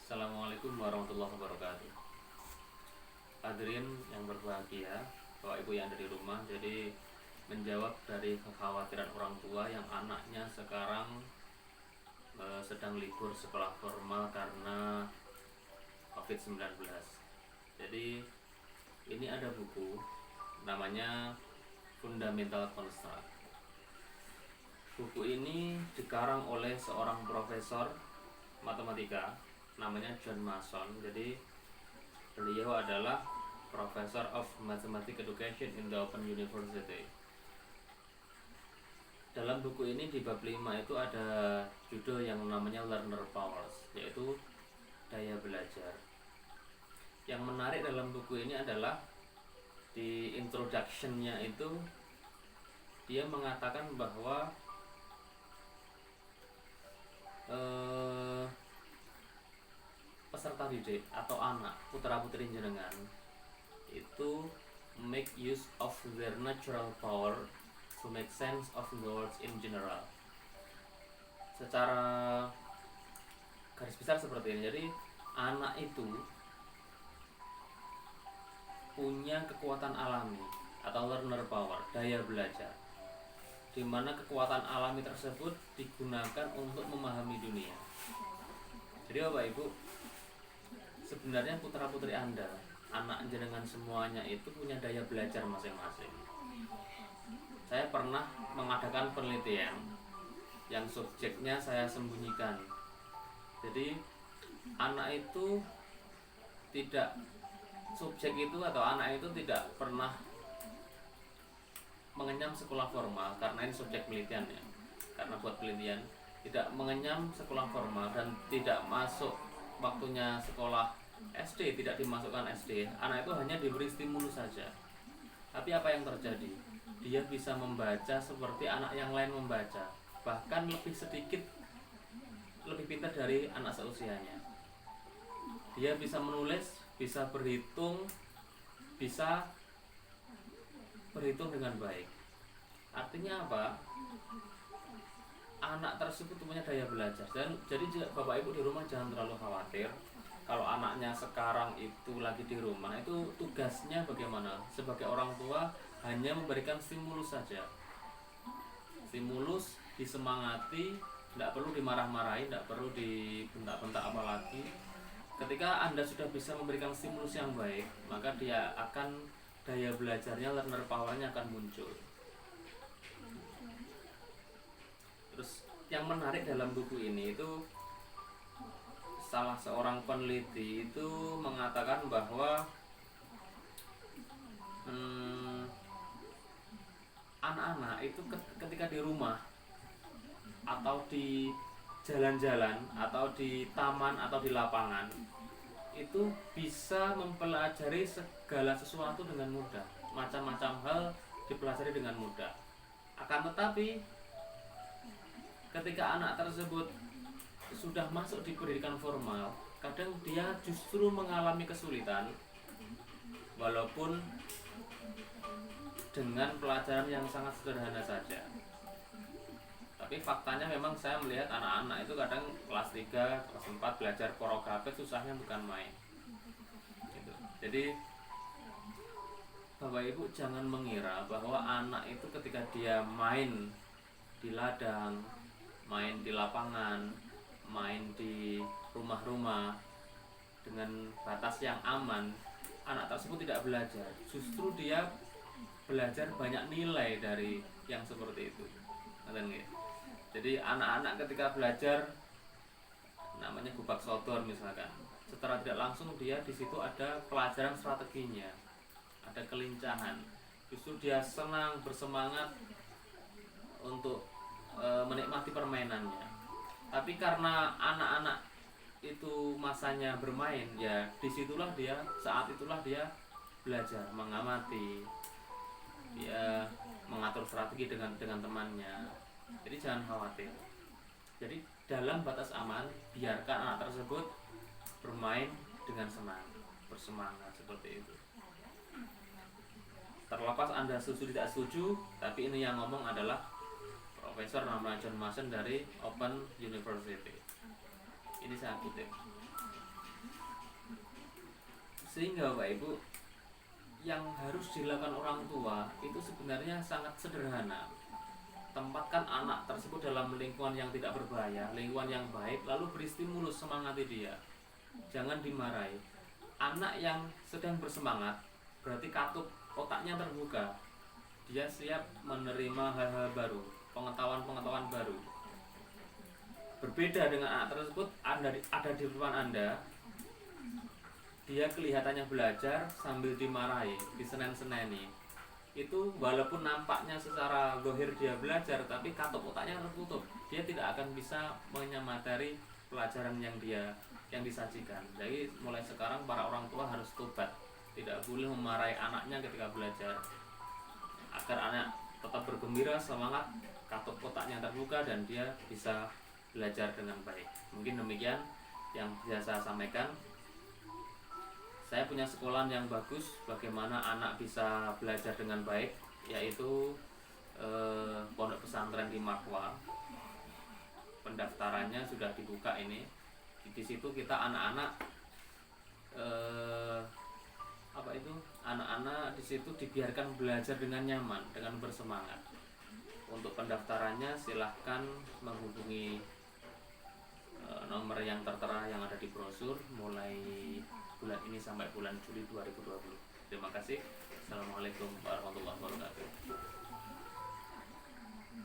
Assalamualaikum warahmatullahi wabarakatuh. Hadirin yang berbahagia, Bapak Ibu yang ada di rumah. Jadi menjawab dari kekhawatiran orang tua yang anaknya sekarang sedang libur sekolah formal karena COVID-19. Jadi ini ada buku namanya Fundamental Construct. Buku ini dikarang oleh seorang profesor matematika namanya John Mason. Jadi beliau adalah Professor of Mathematics Education in the Open University. Dalam buku ini di bab 5 itu ada judul yang namanya Learner Powers, yaitu daya belajar. Yang menarik dalam buku ini adalah di introduction-nya itu dia mengatakan bahwa peserta didik atau anak putra putri jenengan itu make use of their natural power to make sense of the words in general. Secara garis besar seperti ini. Jadi anak itu punya kekuatan alami atau learner power, daya belajar, di mana kekuatan alami tersebut digunakan untuk memahami dunia. Jadi Bapak Ibu, sebenarnya putra putri Anda, anak jenengan semuanya itu punya daya belajar masing-masing. Saya pernah mengadakan penelitian yang subjeknya saya sembunyikan. Jadi anak itu tidak, subjek itu atau anak itu tidak pernah mengenyam sekolah formal, karena ini subjek penelitian ya, karena buat penelitian tidak mengenyam sekolah formal dan tidak masuk waktunya sekolah SD, tidak dimasukkan SD. Anak itu hanya diberi stimulus saja. Tapi apa yang terjadi? Dia bisa membaca seperti anak yang lain membaca, bahkan lebih sedikit, lebih pintar dari anak seusianya. Dia bisa menulis, bisa berhitung dengan baik. Artinya apa? Anak tersebut punya daya belajar. Dan jadi Bapak Ibu di rumah jangan terlalu khawatir kalau anaknya sekarang itu lagi di rumah. Itu tugasnya bagaimana? Sebagai orang tua hanya memberikan stimulus saja. Stimulus, disemangati, tidak perlu dimarah-marahi, tidak perlu dibentak-bentak apalagi. Ketika Anda sudah bisa memberikan stimulus yang baik, maka dia akan, daya belajarnya, learner powernya akan muncul. Terus yang menarik dalam buku ini itu salah seorang peneliti itu mengatakan bahwa anak-anak itu ketika di rumah atau di jalan-jalan atau di taman atau di lapangan itu bisa mempelajari segala sesuatu dengan mudah, macam-macam hal dipelajari dengan mudah. Akan tetapi ketika anak tersebut sudah masuk di pendidikan formal, kadang dia justru mengalami kesulitan walaupun dengan pelajaran yang sangat sederhana saja. Tapi faktanya memang saya melihat anak-anak itu kadang kelas 3, kelas 4 belajar porografis susahnya bukan main gitu. Jadi Bapak Ibu jangan mengira bahwa anak itu ketika dia main di ladang, main di lapangan, main di rumah-rumah dengan batas yang aman, anak tersebut tidak belajar. Justru dia belajar banyak nilai dari yang seperti itu. Jadi anak-anak ketika belajar namanya gubak sodor misalkan, secara tidak langsung dia di situ ada pelajaran strateginya, ada kelincahan. Justru dia senang, bersemangat untuk menikmati permainannya. Tapi karena anak-anak itu masanya bermain, ya disitulah dia, saat itulah dia belajar mengamati, dia mengatur strategi dengan temannya. Jadi jangan khawatir. Jadi dalam batas aman, biarkan anak tersebut bermain dengan senang, bersemangat seperti itu. Terlepas Anda setuju tidak setuju, tapi ini yang ngomong adalah Profesor namanya John Mason dari Open University. Ini saya kutip. Sehingga Bapak Ibu, yang harus dilakukan orang tua itu sebenarnya sangat sederhana. Tempatkan anak tersebut dalam lingkungan yang tidak berbahaya, lingkungan yang baik, lalu beri stimulus, semangati dia. Jangan dimarahi. Anak yang sedang bersemangat berarti katup otaknya terbuka. Dia siap menerima hal-hal baru, pengetahuan-pengetahuan baru. Berbeda dengan anak tersebut ada di depan Anda, dia kelihatannya belajar sambil dimarahi, disenen-seneni. Itu walaupun nampaknya secara zahir dia belajar, tapi katup otaknya tertutup. Dia tidak akan bisa menyamateri pelajaran yang disajikan. Jadi mulai sekarang para orang tua harus tobat, tidak boleh memarahi anaknya ketika belajar, agar anak tetap bergembira, semangat, katup otaknya terbuka, dan dia bisa belajar dengan baik. Mungkin demikian yang bisa saya sampaikan. Saya punya sekolahan yang bagus bagaimana anak bisa belajar dengan baik, yaitu Pondok Pesantren di Makwa. Pendaftarannya sudah dibuka ini. Di situ kita anak-anak anak-anak di situ dibiarkan belajar dengan nyaman, dengan bersemangat. Untuk pendaftarannya silahkan menghubungi nomor yang tertera yang ada di brosur mulai bulan ini sampai bulan Juli 2020. Terima kasih. Assalamualaikum warahmatullahi wabarakatuh.